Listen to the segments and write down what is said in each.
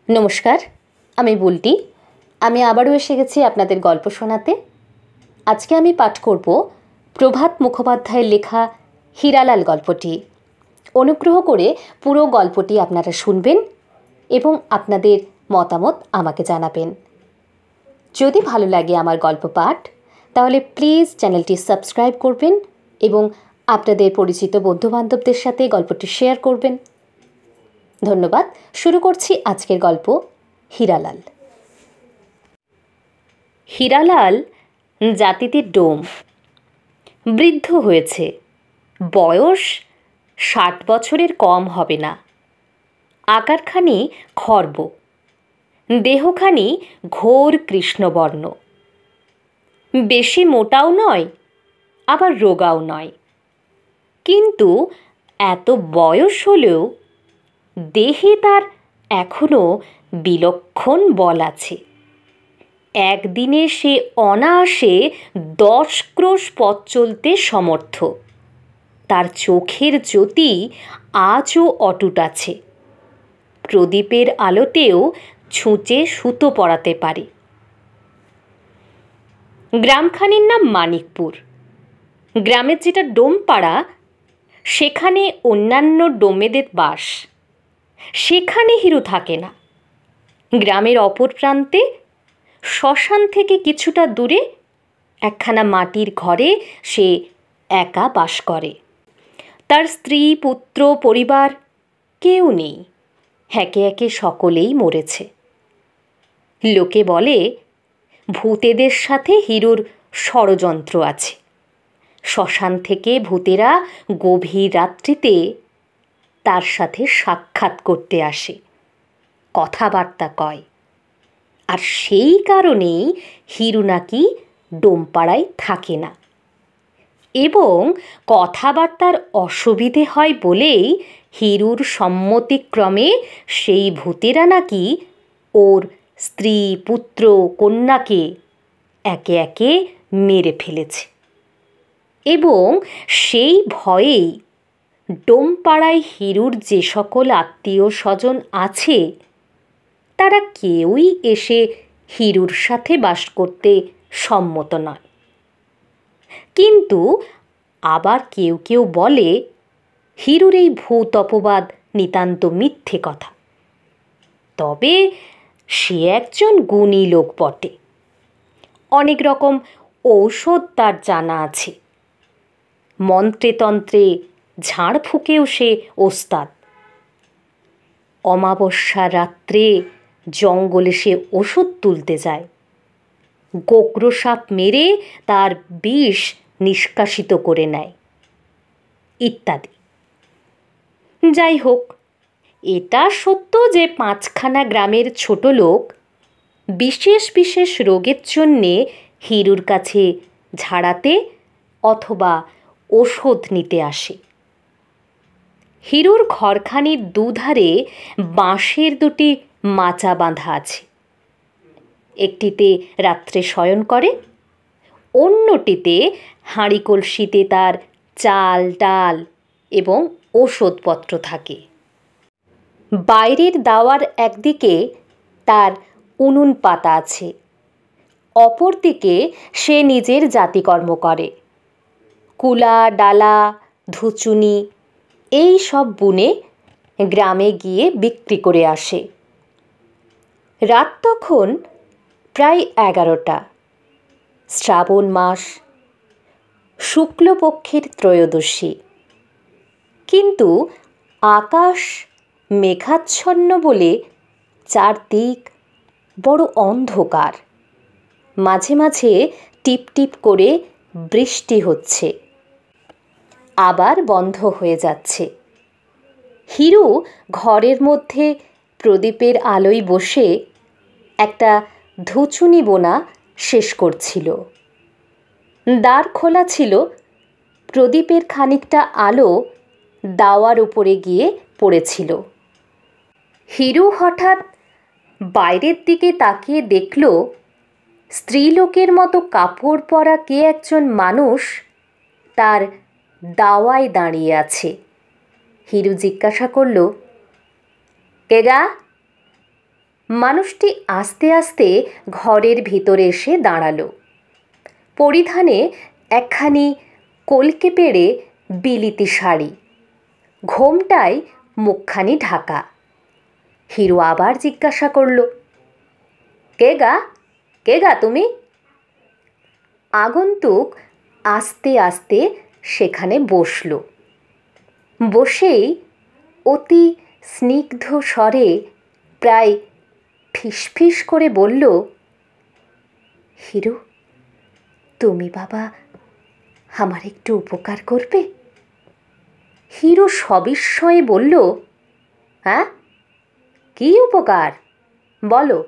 নমস্কার, আমি বুলটি। আমি আবারও এসে গেছি আপনাদের গল্প শোনাতে। আজকে আমি পাঠ করব প্রভাত মুখোপাধ্যায়ের লেখা হীরালাল গল্পটি। অনুগ্রহ করে পুরো গল্পটি আপনারা শুনবেন এবং আপনাদের মতামত আমাকে জানাবেন। যদি ভালো লাগে আমার গল্প পাঠ, তাহলে প্লিজ চ্যানেলটি সাবস্ক্রাইব করবেন এবং আপনাদের পরিচিত বন্ধুবান্ধবদের সাথে গল্পটি শেয়ার করবেন। ধন্যবাদ। শুরু করছি আজকের গল্প হীরালাল। হীরালাল জাতিতে ডোম, বৃদ্ধ হয়েছে, বয়স 60 বছরের কম হবে না। আকারখানি খর্ব, দেহখানি ঘোর কৃষ্ণবর্ণ, বেশি মোটাও নয় আবার রোগাও নয়, কিন্তু এত বয়স হলেও দেহে তার এখনও বিলক্ষণ বল আছে। একদিনে সে অনায়াসে 10 ক্রোশ পথ চলতে সমর্থ। তার চোখের জ্যোতি আজও অটুট আছে। প্রদীপের আলোতেও ছুঁচে সুতো পরাতে পারে। গ্রামখানির নাম মানিকপুর। গ্রামের যেটা ডোমপাড়া, সেখানে অন্যান্য ডোমেদের বাস। সেখানে হিরু থাকে না। গ্রামের অপর প্রান্তে শ্মশান থেকে কিছুটা দূরে একখানা মাটির ঘরে সে একা বাস করে। তার স্ত্রী, পুত্র, পরিবার কেউ নেই। একে একে সকলেই মরেছে। লোকে বলে ভূতেদের সাথে হিরুর ষড়যন্ত্র আছে। শ্মশান থেকে ভূতেরা গভীর রাত্রিতে তার সাথে সাক্ষাৎ করতে আসে, কথাবার্তা কয়। আর সেই কারণেই হিরু নাকি ডোমপাড়ায় থাকে না, এবং কথাবার্তার অসুবিধে হয় বলেই হিরুর সম্মতিক্রমে সেই ভূতেরা নাকি ওর স্ত্রী, পুত্র, কন্যাকে একে একে মেরে ফেলেছে। এবং সেই ভয়েই ডোমপাড়ায় হিরুর যে সকল আত্মীয় স্বজন আছে, তারা কেউই এসে হিরুর সাথে বাস করতে সম্মত নয়। কিন্তু আবার কেউ কেউ বলে হিরুর এই ভূত অপবাদ নিতান্ত মিথ্যে কথা। তবে সে একজন গুণী লোক বটে। অনেক রকম ঔষধ তার জানা আছে। মন্ত্রে তন্ত্রে ঝাড়ফুঁকেও সে ওস্তাদ। অমাবস্যা রাত্রে জঙ্গলে সে ওষুধ তুলতে যায়। গোগ্র সাপ মেরে তার বিষ নিষ্কাশিত করে নেয়, ইত্যাদি। যাই হোক, এটা সত্য যে 5খানা গ্রামের ছোট লোক বিশেষ বিশেষ রোগের জন্যে হিরুর কাছে ঝাড়াতে অথবা ওষুধ নিতে আসে। হিরুর ঘরখানির দুধারে বাঁশের 2টি মাচা বাঁধা আছে। একটিতে রাত্রে শয়ন করে, অন্যটিতে হাঁড়ি কলসিতে তার চাল, ডাল এবং ওষুধপত্র থাকে। বাইরের দাওয়ার একদিকে তার উনুন পাতা আছে, অপরদিকে সে নিজের জাতিকর্ম করে। কুলা, ডালা, ধুচুনি এই সব বুনে গ্রামে গিয়ে বিক্রি করে আসে। রাত তখন প্রায় 11টা। শ্রাবণ মাস, শুক্লপক্ষের ত্রয়োদশী। কিন্তু আকাশ মেঘাচ্ছন্ন বলে চারদিক বড় অন্ধকার। মাঝে মাঝে টিপ টিপ করে বৃষ্টি হচ্ছে, আবার বন্ধ হয়ে যাচ্ছে। হিরু ঘরের মধ্যে প্রদীপের আলোয় বসে একটা ধুচুনি বোনা শেষ করছিল। দ্বার খোলা ছিল। প্রদীপের খানিকটা আলো দাওয়ার উপরে গিয়ে পড়েছিল। হিরু হঠাৎ বাইরের দিকে তাকিয়ে দেখল স্ত্রীলোকের মতো কাপড় পরা কে একজন মানুষ তার দাওয়ায় দাঁড়িয়ে আছে। হিরু জিজ্ঞাসা করল, কে গা? মানুষটি আস্তে আস্তে ঘরের ভিতরে এসে দাঁড়ালো। পরিধানে একখানি কলকে পেড়ে বিলিতি শাড়ি, ঘোমটায় মুখখানি ঢাকা। হিরু আবার জিজ্ঞাসা করল, কে গা তুমি? আগন্তুক আস্তে আস্তে সেখানে বসল। বসেই অতি স্নিগ্ধ স্বরে প্রায় ফিসফিস করে বলল, হিরু, তুমি বাবা আমার একটু উপকার করবে? হিরু সবিস্ময়ে বলল, হ্যাঁ, কি উপকার বলো।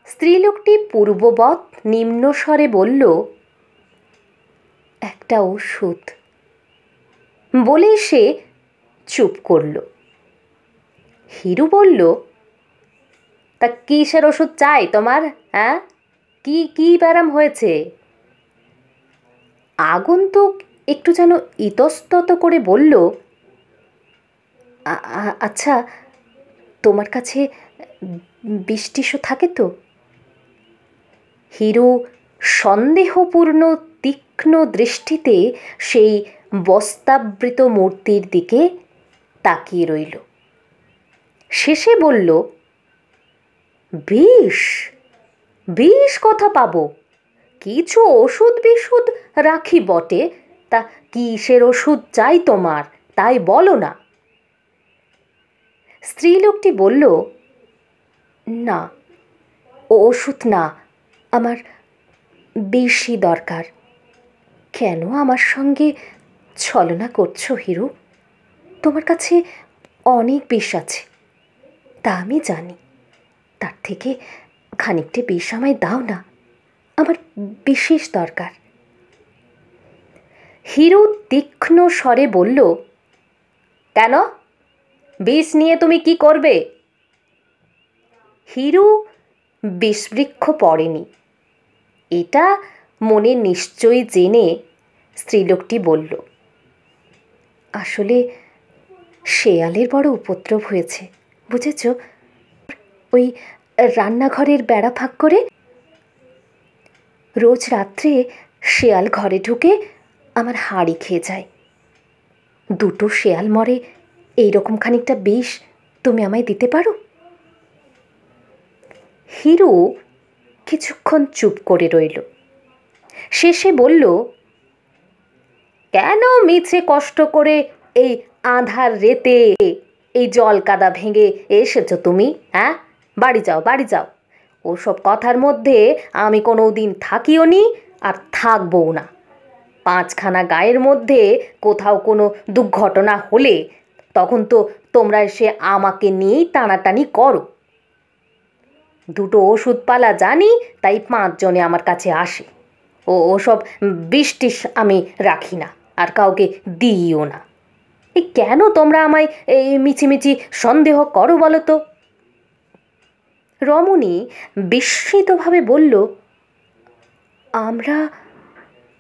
স্ত্রীলোকটি পূর্ববৎ নিম্নস্বরে বলল, একটা ওষুধ। বলেই সে চুপ করল। হিরু বলল, তা কিসের ওষুধ চাই তোমার? হ্যাঁ, কি ব্যারাম হয়েছে? আগন্তুক একটু যেন ইতস্তত করে বলল, আচ্ছা, তোমার কাছে বিষ-টিষও থাকে তো? হিরু সন্দেহপূর্ণ তীক্ষ্ণ দৃষ্টিতে সেই বস্তাবৃত মূর্তির দিকে তাকিয়ে রইল। শেষে বলল, বিষ কথা পাবো? কিছু ওষুধ বিশুধ রাখি বটে, তা কিসের ওষুধ চাই তোমার তাই বলো না। স্ত্রীলোকটি বলল, না, ওষুধ না, আমার বিষই দরকার। কেন আমার সঙ্গে ছলনা করছো হিরু? তোমার কাছে অনেক বিষ আছে, তা আমি জানি। তার থেকে খানিকটা বিষ আমায় দাও না, আমার বিশেষ দরকার। হিরু তীক্ষ্ণ স্বরে বলল, কেন, বিষ নিয়ে তুমি কি করবে? হিরু বিষবৃক্ষ পড়েনি এটা মনে নিশ্চয়ই জেনে স্ত্রীলোকটি বলল, আসলে শেয়ালের বড় উপদ্রব হয়েছে, বুঝেছ? ওই রান্নাঘরের বেড়া ফাঁক করে রোজ রাত্রে শেয়াল ঘরে ঢুকে আমার হাঁড়ি খেয়ে যায়। 2 শেয়াল মরে, এইরকম খানিকটা বিষ তুমি আমায় দিতে পারো? হিরু কিছুক্ষণ চুপ করে রইল। শেষে বলল, কেন মিছে কষ্ট করে এই আঁধার রেতে এই জল কাদা ভেঙে এসেছো তুমি? হ্যাঁ, বাড়ি যাও। ওসব কথার মধ্যে আমি কোনো দিন থাকিও নি, আর থাকবও না। 5খানা গায়ের মধ্যে কোথাও কোনো দুর্ঘটনা হলে তখন তো তোমরা এসে আমাকে নিয়েই টানাটানি করো। 2 ওষুধপালা জানি, তাই 5 জনে আমার কাছে আসে। ওসব বিষ-টিষ আমি রাখি না, আর কাউকে দিইও না। কেন তোমরা আমায় এই মিছিমিছি সন্দেহ করো বলো তো? রমণী বিস্মিতভাবে বলল,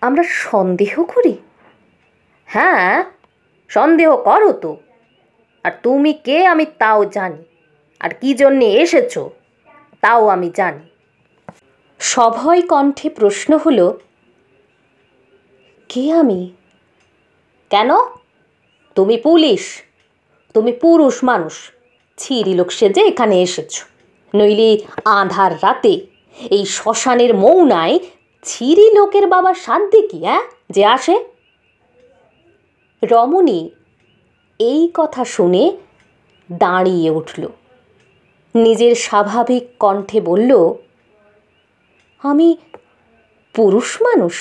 আমরা সন্দেহ করি? হ্যাঁ, সন্দেহ করো তো। আর তুমি কে আমি তাও জানি, আর কি জন্যে এসেছো তাও আমি জানি। সভয় কণ্ঠে প্রশ্ন হলো, কে আমি? কেন, তুমি পুলিশ, তুমি পুরুষ মানুষ, ছিরি লোক সেজে এখানে এসেছো, নইলে আঁধার রাতে এই শ্মশানের মৌনায় ছিরি লোকের বাবার সাধ্যে কি যে আসে? রমণী এই কথা শুনে দাঁড়িয়ে উঠল। নিজের স্বাভাবিক কণ্ঠে বলল, আমি পুরুষ মানুষ?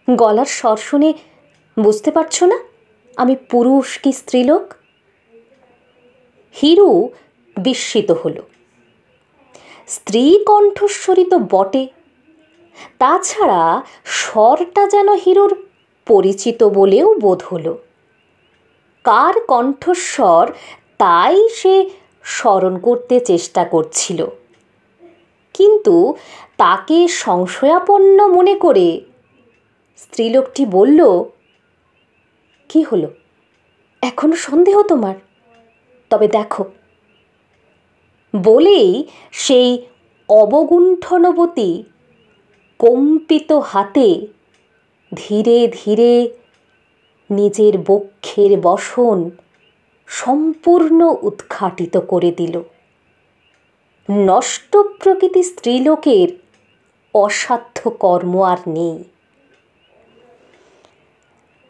গলার স্বর শুনে বুঝতে পারছো না আমি পুরুষ কি স্ত্রীলোক? হিরু বিস্মিত হল। স্ত্রী কণ্ঠস্বরী তো বটে, তাছাড়া স্বরটা যেন হিরুর পরিচিত বলেও বোধ হলো। কার কণ্ঠস্বর তাই সে স্মরণ করতে চেষ্টা করছিল, কিন্তু তাকে সংশয়াপন্ন মনে করে স্ত্রীলোকটি বলল, কি হলো, এখনো সন্দেহ তোমার? তবে দেখো। বলেই সেই অবগুণ্ঠনবতী কম্পিত হাতে ধীরে ধীরে নিজের বক্ষের বসন সম্পূর্ণ উদ্ঘাটিত করে দিল। নষ্ট প্রকৃতি স্ত্রীলোকের অসাধ্য কর্ম আর নেই।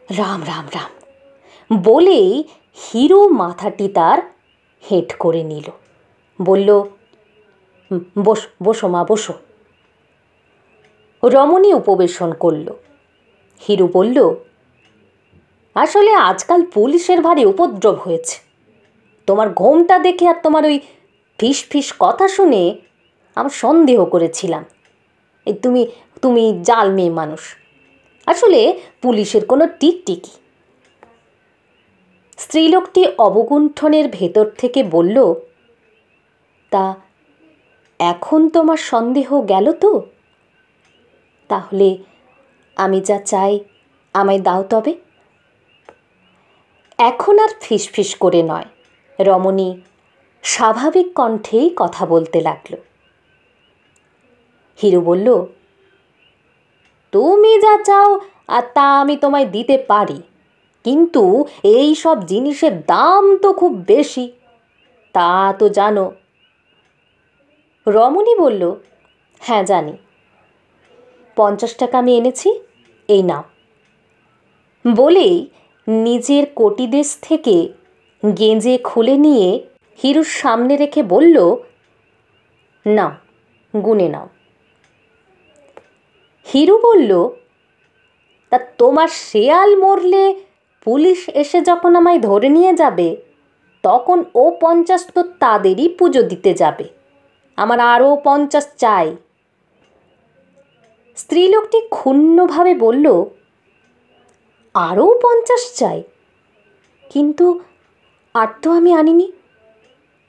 রাম রাম রাম বলেই হিরু মাথাটি তার হেঁট করে নিল। বলল, বসো মা, বসো। রমণী উপবেশন করল। হিরু বলল, আসলে আজকাল পুলিশের ভারী উপদ্রব হয়েছে। তোমার ঘোমটা দেখে আর তোমার ওই ফিস ফিস কথা শুনে আমার সন্দেহ করেছিলাম এই তুমি তুমি জাল মেয়ে মানুষ। আসলে পুলিশের কোনো টিকটিকি। স্ত্রীলোকটি অবগুণ্ঠনের ভেতর থেকে বলল, তা এখন তোমার সন্দেহ গেল তো? তাহলে আমি যা চাই আমায় দাও তবে। এখন আর ফিসফিস করে নয়, রমণী স্বাভাবিক কণ্ঠেই কথা বলতে লাগল। হিরু বলল, তুমি যা চাও আর তা আমি তোমায় দিতে পারি, কিন্তু এই সব জিনিসের দাম তো খুব বেশি, তা তো জানো। রমণী বলল, হ্যাঁ জানি। 50 টাকা আমি এনেছি, এই নাও। বলেই নিজের কটিদেশ থেকে গেঁজে খুলে নিয়ে হিরুর সামনে রেখে বলল, নাও, গুনে নাও। হিরু বলল, তা তোমার শেয়াল মরলে পুলিশ এসে যখন আমায় ধরে নিয়ে যাবে, তখন ও 50 তো তাদেরই পুজো দিতে যাবে, আমার আরও 50 চাই। স্ত্রীলোকটি ক্ষুণ্ণভাবে বলল, আরও 50 চাই? কিন্তু আর তো আমি আনিনি,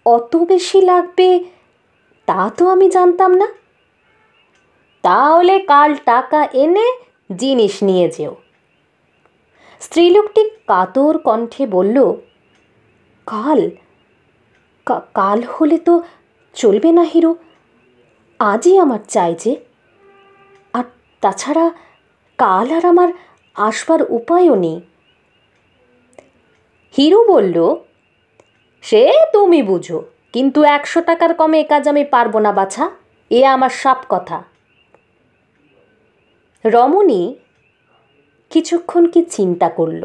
অত বেশি লাগবে তা তো আমি জানতাম না। তাহলে কাল টাকা এনে জিনিস নিয়ে যেও। স্ত্রীলোকটি কাতর কণ্ঠে বলল, কাল? কাল হলে তো চলবে না হিরু, আজই আমার চাই যে। আর তাছাড়া কাল আর আমার আসবার উপায়ও নেই। হিরু বলল, সে তুমি বুঝো, কিন্তু 100 টাকার কমে এ কাজ আমি পারবো না বাছা, এ আমার সাপ কথা। রমণী কিছুক্ষণ কি চিন্তা করল,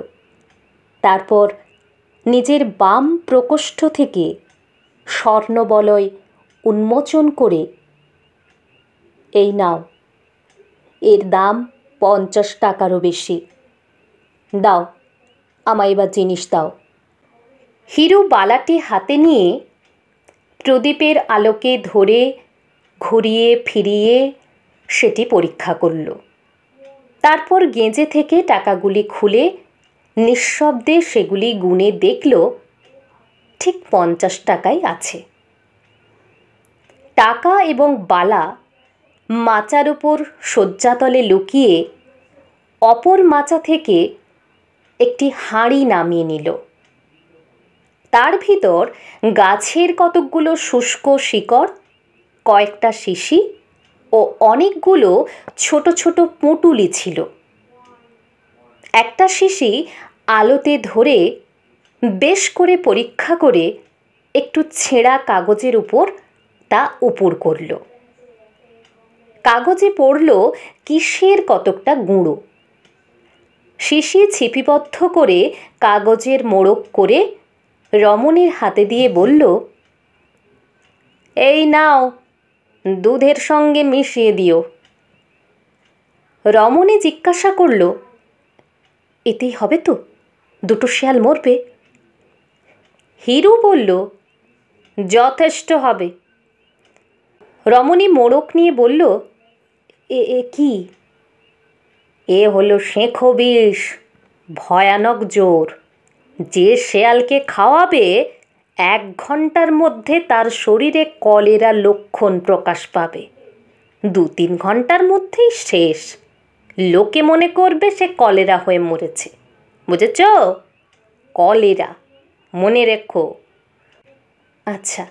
তারপর নিজের বাম প্রকোষ্ঠ থেকে স্বর্ণবলয় উন্মোচন করে, এই নাও, এর দাম 50 টাকারও বেশি, দাও আমায় এবার জিনিস দাও। হিরু বালাটি হাতে নিয়ে প্রদীপের আলোকে ধরে ঘুরিয়ে ফিরিয়ে সেটি পরীক্ষা করল। তারপর গেঁজে থেকে টাকাগুলি খুলে নিঃশব্দে সেগুলি গুনে দেখল ঠিক 50 টাকাই আছে। টাকা এবং বালা মাচার উপর শয্যাতলে লুকিয়ে অপর মাচা থেকে একটি হাঁড়ি নামিয়ে নিল। তার ভিতর গাছের কতকগুলো শুষ্ক শিকড়, কয়েকটা শিশি ও অনেকগুলো ছোট ছোট পুঁটুলি ছিল। একটা শিশি আলোতে ধরে বেশ করে পরীক্ষা করে একটু ছেঁড়া কাগজের উপর তা উপর করল। কাগজে পড়ল কিসের কতকটা গুঁড়ো। শিশি ছিপিবদ্ধ করে কাগজের মোড়ক করে রমণীর হাতে দিয়ে বলল, এই নাও, দুধের সঙ্গে মিশিয়ে দিও। রমণী জিজ্ঞাসা করল, এতেই হবে তো? দুটো শেয়াল মরবে? হিরু বলল, যথেষ্ট হবে। রমণী মোড়ক নিয়ে বলল, এ কি? এ হলো শেঁখো বিষ, ভয়ানক জোর। যে শেয়ালকে খাওয়াবে 1 ঘন্টার মধ্যে তার শরীরে কলেরা লক্ষণ প্রকাশ পাবে, 2-3 ঘন্টার মধ্যেই শেষ। লোকে মনে করবে সে কলেরা হয়ে মরেছে। বুঝেছ? কলেরা, মনে রেখো। আচ্ছা,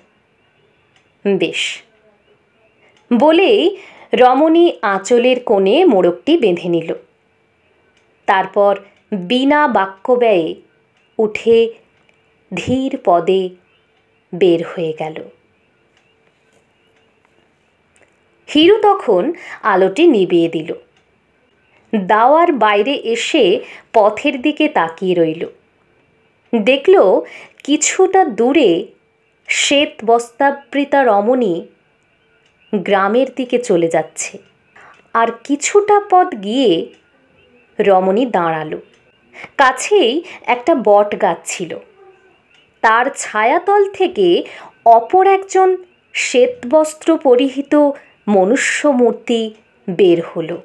বেশ, বলেই রমণী আঁচলের কোণে মোড়কটি বেঁধে নিল। তারপর বিনা বাক্যব্যয়ে উঠে ধীর পদে বের হয়ে গেল। হিরু তখন আলোটি নিভিয়ে দিল। দাওয়ার বাইরে এসে পথের দিকে তাকিয়ে রইল। দেখল কিছুটা দূরে শ্বেত বস্ত্রাবৃতা রমণী গ্রামের দিকে চলে যাচ্ছে। আর কিছুটা পথ গিয়ে রমণী দাঁড়ালো। কাছেই একটা বট গাছ ছিল। তার ছায়াতল থেকে অপর একজন শ্বেতবস্ত্র পরিহিত মনুষ্য মূর্তি বের হলো।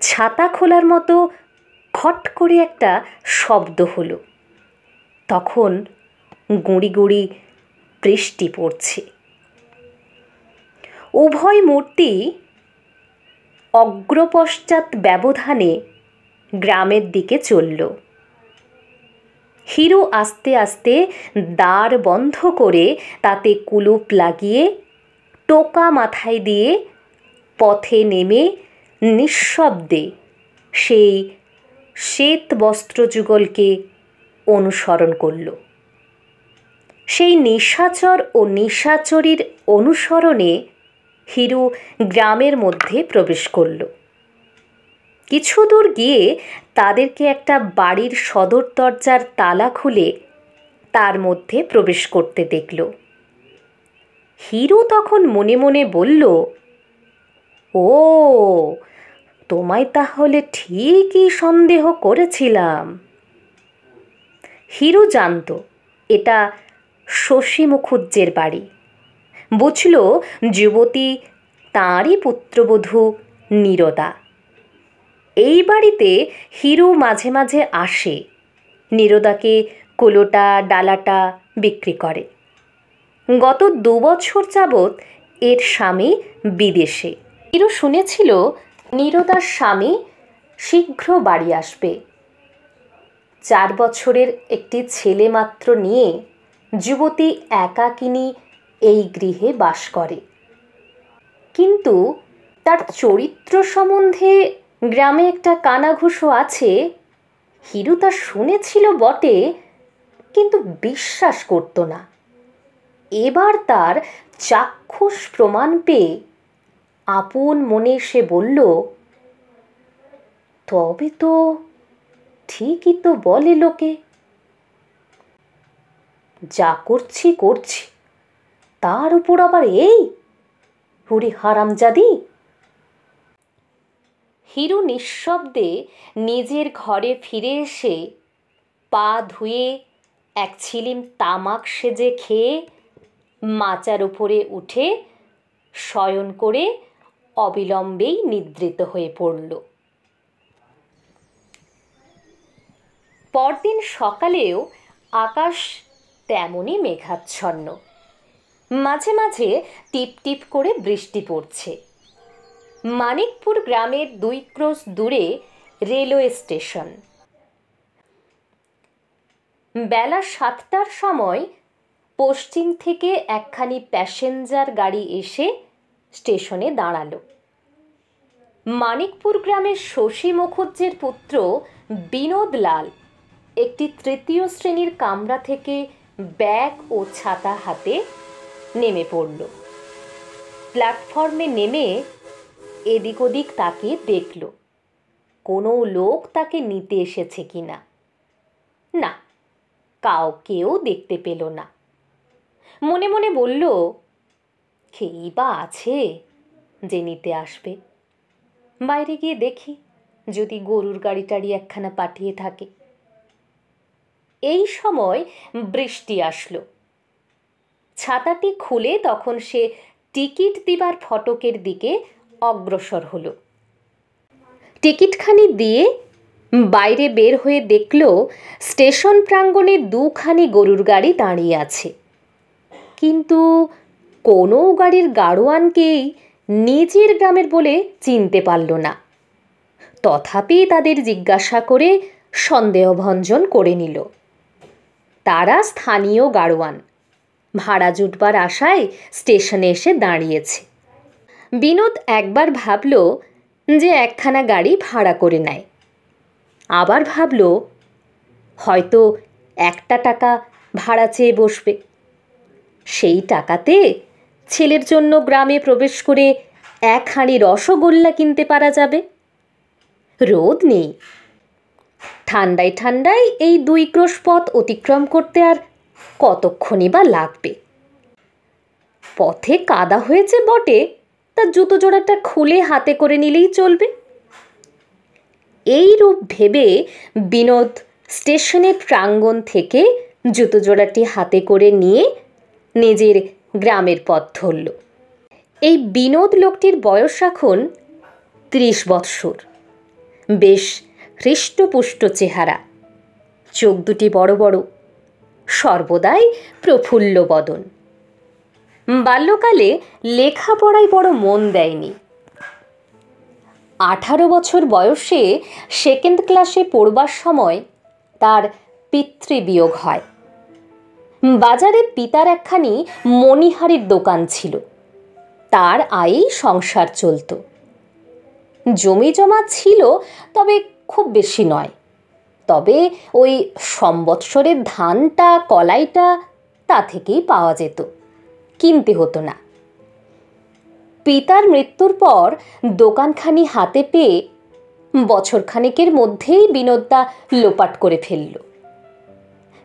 ছাতা খোলার মতো খট করে একটা শব্দ হলো। তখন গুঁড়ি গুঁড়ি বৃষ্টি পড়ছে। উভয় মূর্তি অগ্রপশ্চাৎ ব্যবধানে গ্রামের দিকে চলল। হিরু আস্তে আস্তে দ্বার বন্ধ করে তাতে কুলুপ লাগিয়ে টোকা মাথায় দিয়ে পথে নেমে নিঃশব্দে সেই শ্বেত বস্ত্রযুগলকে অনুসরণ করল। সেই নিশাচর ও নিশাচরীর অনুসরণে হিরু গ্রামের মধ্যে প্রবেশ করল। কিছু দূর গিয়ে তাদেরকে একটা বাড়ির সদর দরজার তালা খুলে তার মধ্যে প্রবেশ করতে দেখল। হিরু তখন মনে মনে বলল, ও, তোমায় তাহলে ঠিকই সন্দেহ করেছিলাম। হিরু জানত এটা শশী মুখুজ্জের বাড়ি। বুঝল যুবতী তাঁরই পুত্রবধূ নীরদা। এই বাড়িতে হিরু মাঝে মাঝে আসে, নীরদাকে কুলোটা ডালাটা বিক্রি করে। গত 2 বছর যাবৎ এর স্বামী বিদেশে। হিরু শুনেছিল নীরদার স্বামী শীঘ্র বাড়ি আসবে। 4 বছরের একটি ছেলে মাত্র নিয়ে যুবতী একাকিনী এই গৃহে বাস করে। কিন্তু তার চরিত্র সম্বন্ধে গ্রামে একটা কানাঘুষো আছে। হিরু তা শুনেছিল বটে, কিন্তু বিশ্বাস করত না। এবার তার চাক্ষুষ প্রমাণ পেয়ে আপন মনে সে বলল, তবে তো ঠিকই তো বলে লোকে। যা করছি করছি, তার উপর আবার এই হুড়ি হারামজাদি। হিরু নিঃশব্দে নিজের ঘরে ফিরে এসে পা ধুয়ে এক ছিলিম তামাক সেজে খেয়ে মাচার উপরে উঠে শয়ন করে অবিলম্বেই নিদ্রিত হয়ে পড়ল। পরদিন সকালেও আকাশ তেমনই মেঘাচ্ছন্ন। মাঝে মাঝে টিপ টিপ করে বৃষ্টি পড়ছে। মানিকপুর গ্রামের 2 ক্রোশ দূরে রেলওয়ে স্টেশন। বেলা 7টার সময় পশ্চিম থেকে একখানি প্যাসেঞ্জার গাড়ি এসে স্টেশনে দাঁড়ালো। মানিকপুর গ্রামের শশী মুখুজ্জের পুত্র বিনোদলাল একটি 3য় শ্রেণীর কামরা থেকে ব্যাগ ও ছাতা হাতে নেমে পড়ল। প্ল্যাটফর্মে নেমে এদিক ওদিক তাকিয়ে দেখল কোনো লোক তাকে নিতে এসেছে কিনা। না, কাউকেও দেখতে পেল না। মনে মনে বলল, কেই বা আছে যে নিতে আসবে। বাইরে গিয়ে দেখি যদি গরুর গাড়ি টাড়ি একখানা পাঠিয়ে থাকে। এই সময় বৃষ্টি আসলো। ছাতাটি খুলে তখন সে টিকিট দিবার ফটকের দিকে অগ্রসর হলো। টিকিটখানি দিয়ে বাইরে বের হয়ে দেখল স্টেশন প্রাঙ্গণে 2খানি গরুর গাড়ি দাঁড়িয়ে আছে। কিন্তু কোনো গাড়ির গাড়োয়ানকেই নিজের গ্রামের বলে চিনতে পারল না। তথাপি তাদের জিজ্ঞাসা করে সন্দেহভঞ্জন করে নিল। তারা স্থানীয় গাড়োয়ান। ভাড়া জুটবার আশায় স্টেশনে এসে দাঁড়িয়েছে। বিনোদ একবার ভাবল যে একখানা গাড়ি ভাড়া করে নেয়, আবার ভাবল হয়তো একটা টাকা ভাড়া চেয়ে বসবে, সেই টাকাতে ছেলের জন্য গ্রামে প্রবেশ করে এক হাঁড়ি রসগোল্লা কিনতে পারা যাবে। রোদ নেই, ঠান্ডায় ঠান্ডায় এই 2 ক্রোশ পথ অতিক্রম করতে আর কতক্ষণই বা লাগবে। পথে কাদা হয়েছে বটে, তার জুতো জোড়াটা খুলে হাতে করে নিলেই চলবে। এই রূপ ভেবে বিনোদ স্টেশনের প্রাঙ্গণ থেকে জুতো জোড়াটি হাতে করে নিয়ে নিজের গ্রামের পথ ধরল। এই বিনোদ লোকটির বয়স এখন 30 বৎসর, বেশ হৃষ্টপুষ্ট চেহারা, চোখ দুটি বড় বড়, সর্বদাই প্রফুল্ল বদন। বাল্যকালে লেখাপড়ায় বড় মন দেয়নি। 18 বছর বয়সে 2nd ক্লাসে পড়বার সময় তার পিতৃবিয়োগ হয়। বাজারে পিতার একখানি মণিহারির দোকান ছিল, তার আয়েই সংসার চলত। জমি জমা ছিল, তবে খুব বেশি নয়। তবে ওই সম্বৎসরের ধানটা কলাইটা তা থেকেই পাওয়া যেত, কিনতে হতো না। পিতার মৃত্যুর পর দোকানখানি হাতে পেয়ে বছরখানেকের মধ্যেই বিনোদদা লোপাট করে ফেলল।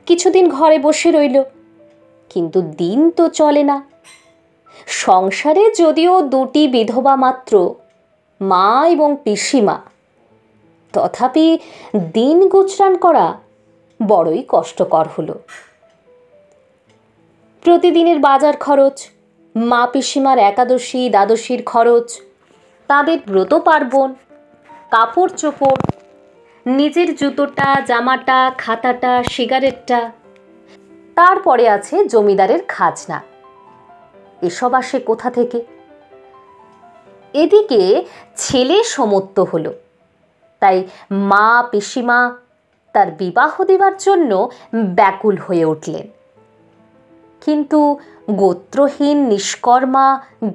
কিছুদিন ঘরে বসে রইল, কিন্তু দিন তো চলে না। সংসারে যদিও 2টি বিধবা মাত্র, মা এবং পিসিমা, তথাপি দিন গুজরান করা বড়ই কষ্টকর হলো। প্রতিদিনের বাজার খরচ, মা পিসিমার একাদশী দ্বাদশীর খরচ, তাদের ব্রত পার্বণ, কাপড় চোপড়, নিজের জুতোটা, জামাটা, খাতাটা, সিগারেটটা, তারপরে আছে জমিদারের খাজনা। এসব আসে কোথা থেকে? এদিকে ছেলে সমত্ব হলো, তাই মা পিসিমা তার বিবাহ দেবার জন্য ব্যাকুল হয়ে উঠলেন। কিন্তু গোত্রহীন নিষ্কর্মা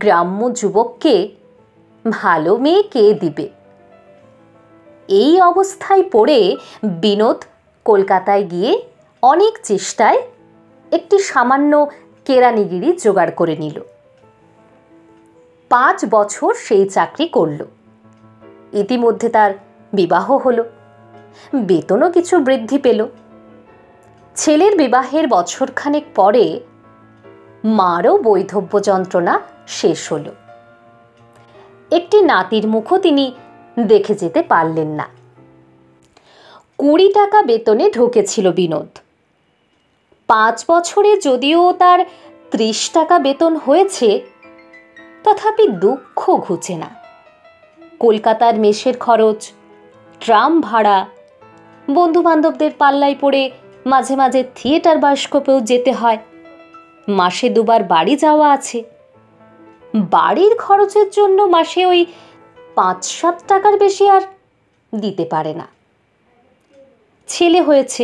গ্রাম্য যুবককে ভালো মেয়ে কে দিবে? এই অবস্থায় পড়ে বিনোদ কলকাতায় গিয়ে অনেক চেষ্টায় একটি সামান্য কেরানিগিরি জোগাড় করে নিল। 5 বছর সেই চাকরি করল। ইতিমধ্যে তার বিবাহ হলো, বেতনও কিছু বৃদ্ধি পেল। ছেলের বিবাহের বছরখানেক পরে মারও বৈধব্য যন্ত্রণা শেষ হলো। একটি নাতির মুখও তিনি দেখে যেতে পারলেন না। 20 টাকা বেতনে ঢুকেছিল বিনোদ। 5 বছরে যদিও তার 30 টাকা বেতন হয়েছে, তথাপি দুঃখ ঘুচে না। কলকাতার মেসের খরচ, ট্রাম ভাড়া, বন্ধু বান্ধবদের পাল্লায় পড়ে মাঝে মাঝে থিয়েটার বায়োস্কোপেও যেতে হয়, মাসে 2 বার বাড়ি যাওয়া আছে। বাড়ির খরচের জন্য মাসে ওই 5-7 টাকার বেশি আর দিতে পারে না। ছেলে হয়েছে,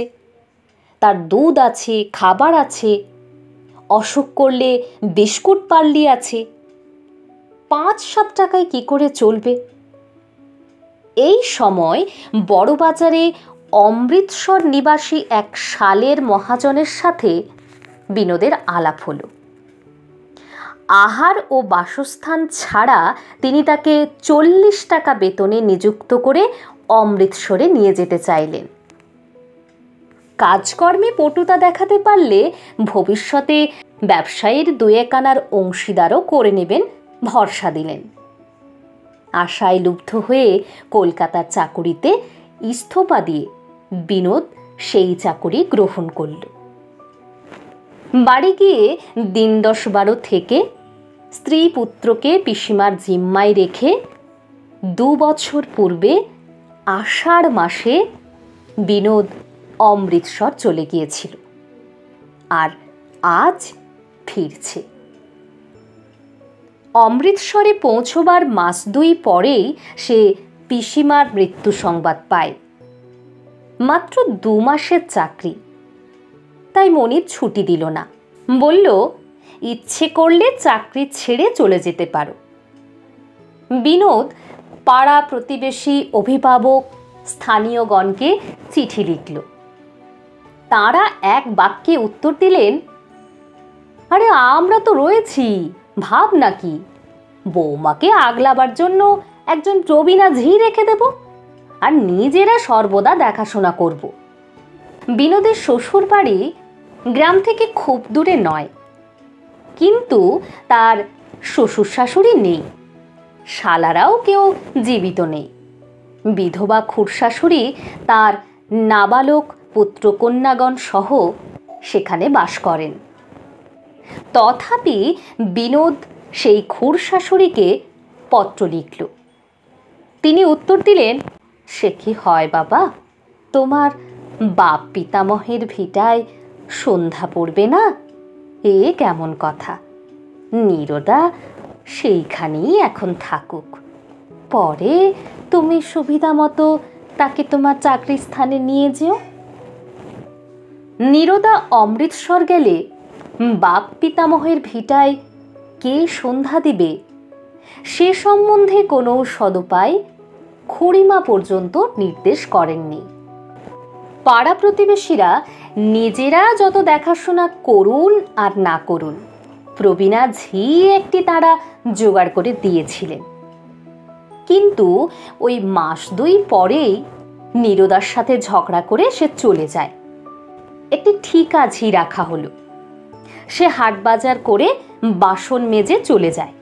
তার দুধ আছে, খাবার আছে, অসুখ করলে বিস্কুট পার্লি আছে। 5-7 টাকায় কি করে চলবে? এই সময় বড়বাজারে অমৃতসর নিবাসী এক শালের মহাজনের সাথে বিনোদের আলাপ হলো। আহার ও বাসস্থান ছাড়া তিনি তাকে 40 টাকা বেতনে নিযুক্ত করে অমৃতসরে নিয়ে যেতে চাইলেন। কাজকর্মে পটুতা দেখাতে পারলে ভবিষ্যতে ব্যবসায়ীর 2-1 আনার অংশীদারও করে নেবেন ভরসা দিলেন। আশায় লুব্ধ হয়ে কলকাতার চাকুরিতে ইস্তফা দিয়ে বিনোদ সেই চাকুরি গ্রহণ করল। বাড়ি গিয়ে দিন 10-12 থেকে স্ত্রী পুত্রকে পিসিমার জিম্মায় রেখে 2 বছর পূর্বে আষাঢ় মাসে বিনোদ অমৃতসর চলে গিয়েছিল, আর আজ ফিরছে। অমৃতসরে পৌঁছবার মাস 2 পরেই সে পিসিমার মৃত্যু সংবাদ পায়। মাত্র 2 মাসের চাকরি, তাই মনিব ছুটি দিল না। বলল, ইচ্ছে করলে চাকরি ছেড়ে চলে যেতে পারো। বিনোদ পাড়া প্রতিবেশী, অভিভাবক, স্থানীয়গণকে চিঠি লিখল। তাঁরা এক বাক্যে উত্তর দিলেন, আরে আমরা তো রয়েছি, ভাব নাকি, বৌমাকে আগলাবার জন্য একজন প্রবীণা ঝি রেখে দেব, আর নিজেরা সর্বদা দেখাশোনা করব। বিনোদের শ্বশুর বাড়ি গ্রাম থেকে খুব দূরে নয়, কিন্তু তার শ্বশুর শাশুড়ি নেই, শালারাও কেউ জীবিত নেই। বিধবা খুড়শাশুড়ি তার নাবালক পুত্রকন্যাগণ সহ সেখানে বাস করেন। তথাপি বিনোদ সেই খুড়শাশুড়িকে পত্র লিখল। তিনি উত্তর দিলেন, সে কি হয় বাবা, তোমার বাপ পিতামহের ভিটায় সন্ধ্যা পড়বে না? এ কেমন কথা? নীরদা সেইখানেই এখন থাকুক, পরে তুমি সুবিধা মতো তাকে তোমার চাকরির স্থানে নিয়ে যেও। নীরদা অমৃতসর গেলে বাপ পিতামহের ভিটায় কে সন্ধ্যা দিবে সে সম্বন্ধে কোনো সদুপায় খুড়িমা পর্যন্ত নির্দেশ করেননি। পাড়া প্রতিবেশীরা নিজেরা যত দেখাশোনা করুন আর না করুন, প্রবীণা ঝি একটি তারা জোগাড় করে দিয়েছিলেন। কিন্তু ওই মাস দুই পরেই নীরদার সাথে ঝগড়া করে সে চলে যায়। একটি ঠিকা ঝি রাখা হলো, সে হাট বাজার করে বাসন মেজে চলে যায়।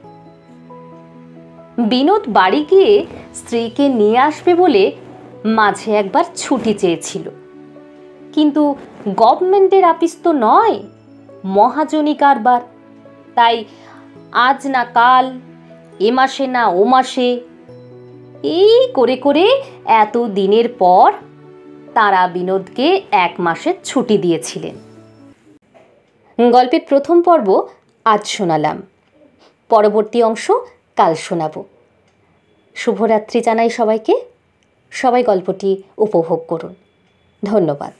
বিনোদ বাড়ি গিয়ে স্ত্রীকে নিয়ে আসবে বলে মাঝে একবার ছুটি চেয়েছিল, কিন্তু গভর্নমেন্টের আপিস তো নয়, মহাজনী কারবার, তাই আজ না কাল, এ মাসে না ও মাসে, এই করে করে এত দিনের পর তারা বিনোদকে 1 মাসের ছুটি দিয়েছিলেন। গল্পের প্রথম পর্ব আজ শোনালাম, পরবর্তী অংশ কাল শোনাব। শুভরাত্রি জানাই সবাইকে। সবাই গল্পটি উপভোগ করুন। ধন্যবাদ।